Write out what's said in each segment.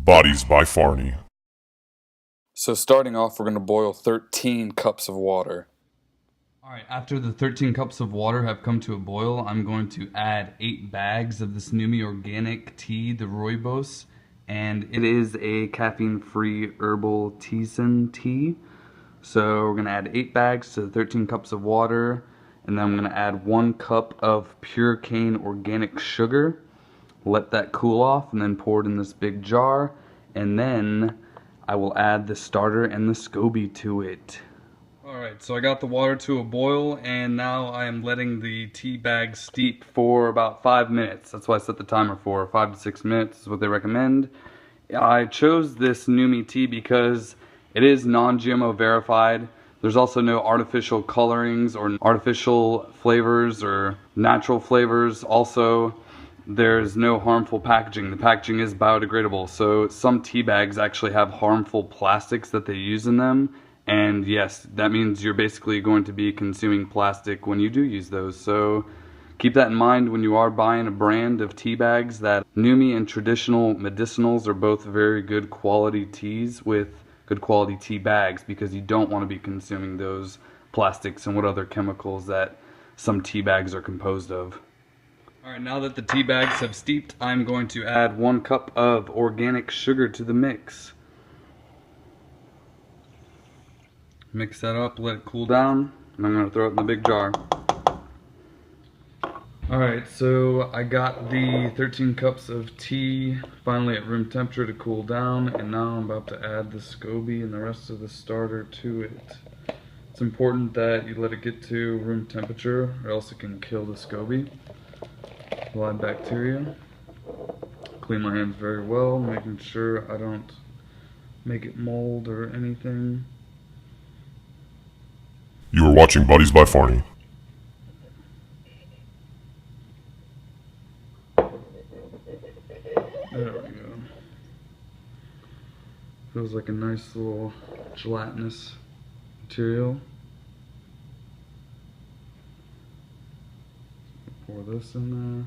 Bodies by Farny. So starting off, we're going to boil 13 cups of water. Alright, after the 13 cups of water have come to a boil, I'm going to add 8 bags of this Numi organic tea, the Rooibos, and it is a caffeine-free herbal tisane tea. So we're going to add 8 bags to the 13 cups of water, and then I'm going to add 1 cup of pure cane organic sugar. Let that cool off, and then pour it in this big jar, and then I will add the starter and the SCOBY to it. Alright, so I got the water to a boil, and now I am letting the tea bag steep for about 5 minutes. That's why I set the timer for 5 to 6 minutes is what they recommend. I chose this Numi tea because it is non-GMO verified. There's also no artificial colorings or artificial flavors or natural flavors. Also, there's no harmful packaging. The packaging is biodegradable, so some tea bags actually have harmful plastics that they use in them. And yes, that means you're basically going to be consuming plastic when you do use those. So keep that in mind when you are buying a brand of tea bags. That Numi and traditional medicinals are both very good quality teas with good quality tea bags, because you don't want to be consuming those plastics and what other chemicals that some tea bags are composed of. Alright, now that the tea bags have steeped, I'm going to add 1 cup of organic sugar to the mix. Mix that up, let it cool down, and I'm going to throw it in the big jar. Alright, so I got the 13 cups of tea finally at room temperature to cool down, and now I'm about to add the SCOBY and the rest of the starter to it. It's important that you let it get to room temperature, or else it can kill the SCOBY. Live bacteria. Clean my hands very well, making sure I don't make it mold or anything. You are watching Bodies by Farny. There we go. Feels like a nice little gelatinous material. Pour this in there.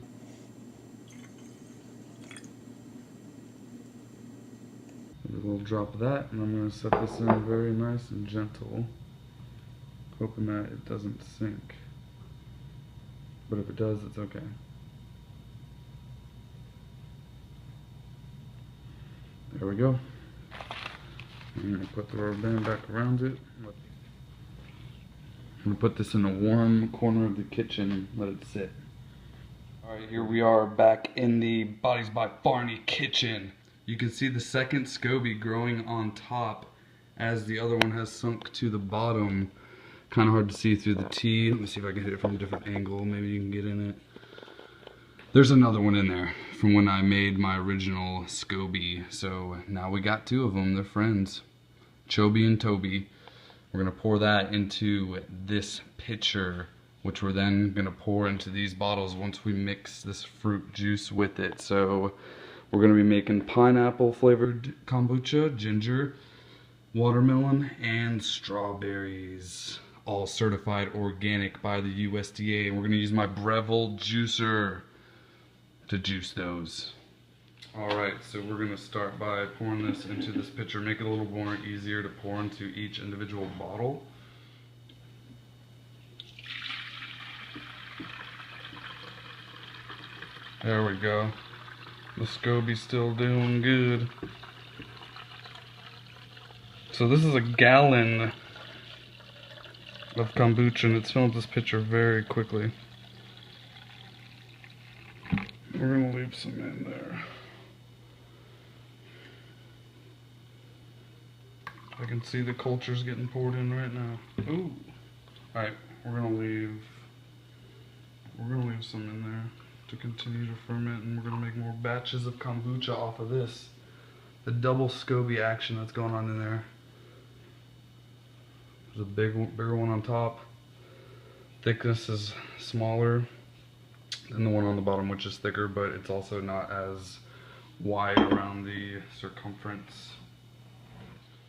A little drop of that, and I'm going to set this in very nice and gentle, hoping that it doesn't sink. But if it does, it's okay. There we go. I'm going to put the rubber band back around it. I'm going to put this in a warm corner of the kitchen and let it sit. Alright, here we are back in the Bodies by Farny kitchen. You can see the second SCOBY growing on top as the other one has sunk to the bottom. Kind of hard to see through the tea. Let me see if I can hit it from a different angle. Maybe you can get in it. There's another one in there from when I made my original SCOBY. So now we got 2 of them. They're friends. Choby and Toby. We're going to pour that into this pitcher, which we're then going to pour into these bottles once we mix this fruit juice with it. So we're going to be making pineapple flavored kombucha, ginger, watermelon, and strawberries. All certified organic by the USDA. And we're going to use my Breville juicer to juice those. Alright, so we're going to start by pouring this into this pitcher. Make it a little more easier to pour into each individual bottle. There we go. The SCOBY's still doing good. So this is a gallon of kombucha, and it's filled this pitcher very quickly. We're gonna leave some in there. I can see the culture's getting poured in right now. Ooh. Alright, we're gonna leave some in there to continue to ferment, and we're going to make more batches of kombucha off of this. The double SCOBY action that's going on in there. There's a bigger one on top. Thickness is smaller than the one on the bottom, which is thicker, but it's also not as wide around the circumference.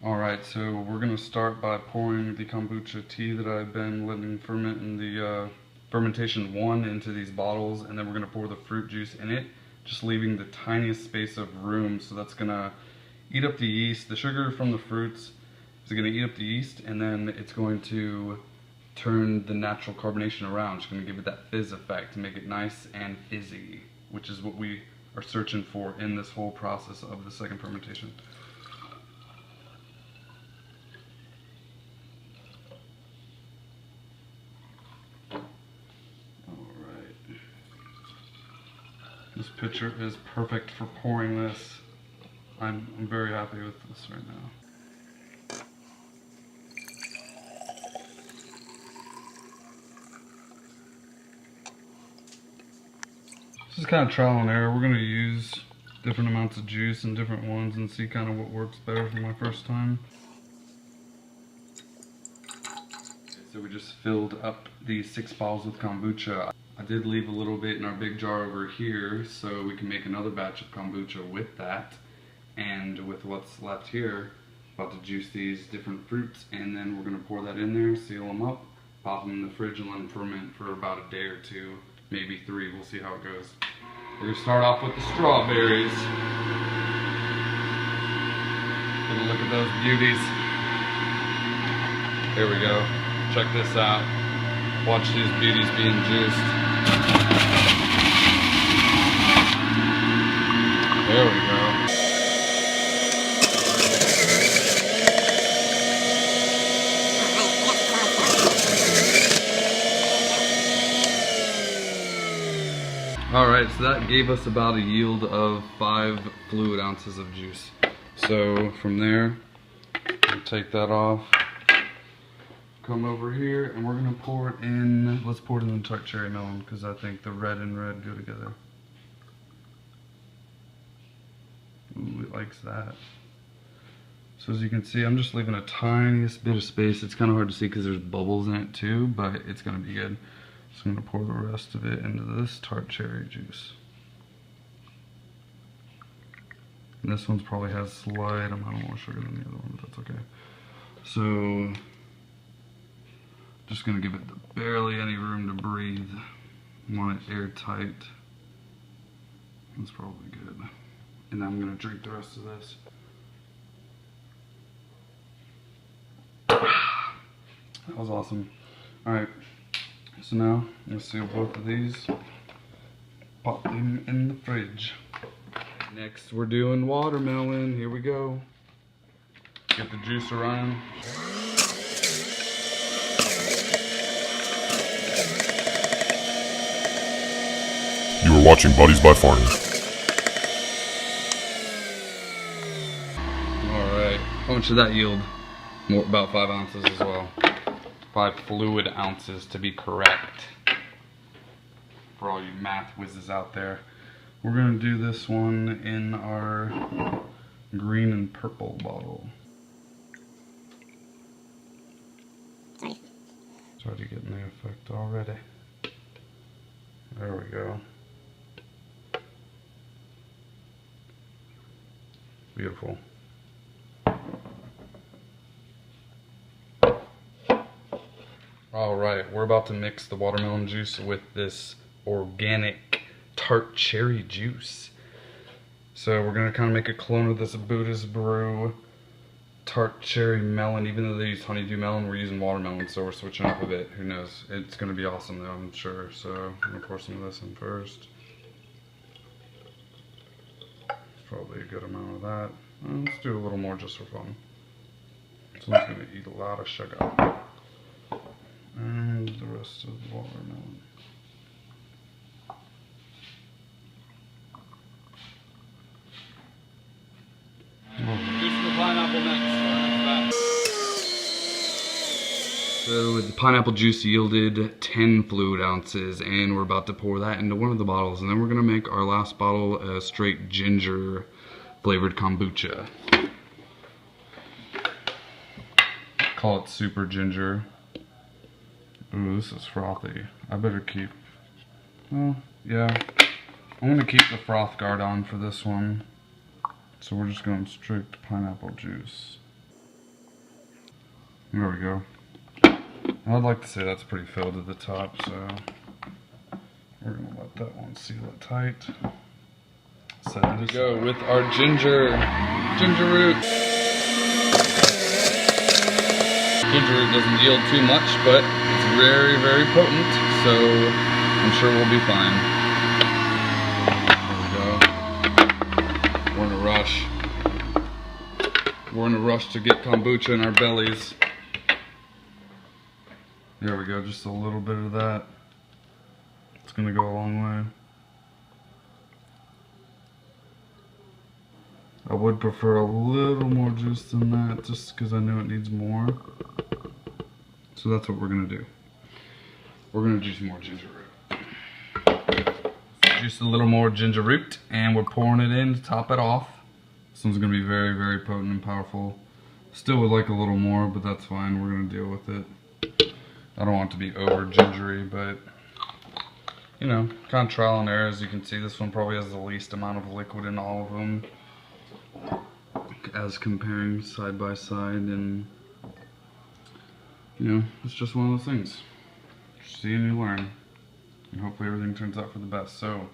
Alright, so we're going to start by pouring the kombucha tea that I've been letting ferment in the fermentation 1 into these bottles, and then we're going to pour the fruit juice in it, just leaving the tiniest space of room, so that's going to eat up the yeast. The sugar from the fruits is going to eat up the yeast, and then it's going to turn the natural carbonation around. It's going to give it that fizz effect to make it nice and fizzy, which is what we are searching for in this whole process of the second fermentation. Alright. This pitcher is perfect for pouring this. I'm very happy with this right now. This is kind of trial and error. We're going to use different amounts of juice and different ones and see kind of what works better for my first time. So we just filled up these 6 bottles with kombucha. I did leave a little bit in our big jar over here so we can make another batch of kombucha with that. And with what's left here, about to juice these different fruits, and then we're going to pour that in there, seal them up, pop them in the fridge, and let them ferment for about a day or 2, maybe 3. We'll see how it goes. We're going to start off with the strawberries. Take a look at those beauties. Here we go. Check this out. Watch these beauties being juiced. There we go. Alright, so that gave us about a yield of 5 fluid ounces of juice. So from there, we'll take that off, come over here, and we're going to pour it in. Let's pour it in the tart cherry melon because I think the red and red go together. Ooh, it likes that. So as you can see, I'm just leaving a tiniest bit of space. It's kind of hard to see because there's bubbles in it too, but it's going to be good. So I'm going to pour the rest of it into this tart cherry juice. And this one probably has a slight amount more sugar than the other one, but that's okay. So, just going to give it barely any room to breathe. Want it airtight. That's probably good. And then I'm going to drink the rest of this. That was awesome. Alright. So now, let's seal both of these, pop them in the fridge. Next, we're doing watermelon. Here we go. Get the juicer running. You are watching Buddies by Farny. Alright, how much did that yield? About 5 ounces as well. 5 fluid ounces to be correct. For all you math whizzes out there. We're going to do this one in our green and purple bottle. It's already getting the effect already. There we go. Beautiful. Alright, we're about to mix the watermelon juice with this organic tart cherry juice. So we're going to kind of make a clone of this Buddha's Brew tart cherry melon. Even though they use honeydew melon, we're using watermelon, so we're switching up a bit. Who knows? It's going to be awesome though, I'm sure. So I'm going to pour some of this in first. Probably a good amount of that. Let's do a little more just for fun. This one's going to eat a lot of sugar. And the rest of the watermelon. Juicing the pineapple next. So the pineapple juice yielded 10 fluid ounces, and we're about to pour that into one of the bottles, and then we're gonna make our last bottle a straight ginger flavored kombucha. Call it super ginger. Ooh, this is frothy. I better keep, well, yeah. I'm gonna keep the froth guard on for this one. So we're just going straight to pineapple juice. There we go. I'd like to say that's pretty filled at the top, so we're gonna let that one seal it tight. So there we go with our ginger Ginger root. Ginger root doesn't yield too much, but it's very, very potent, so I'm sure we'll be fine. There we go. We're in a rush. We're in a rush to get kombucha in our bellies. There we go, just a little bit of that. It's gonna go a long way. I would prefer a little more juice than that, just because I know it needs more. So that's what we're gonna do. We're gonna juice more ginger root. Juice a little more ginger root, and we're pouring it in to top it off. This one's gonna be very, very potent and powerful. Still would like a little more, but that's fine. We're gonna deal with it. I don't want it to be over gingery, but you know, kind of trial and error. As you can see, this one probably has the least amount of liquid in all of them, as comparing side by side, and you know, it's just one of those things. You see and you learn, and hopefully everything turns out for the best. So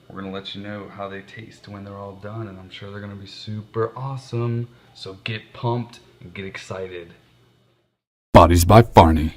we're gonna let you know how they taste when they're all done, and I'm sure they're gonna be super awesome. So get pumped and get excited. Bodies by Farny.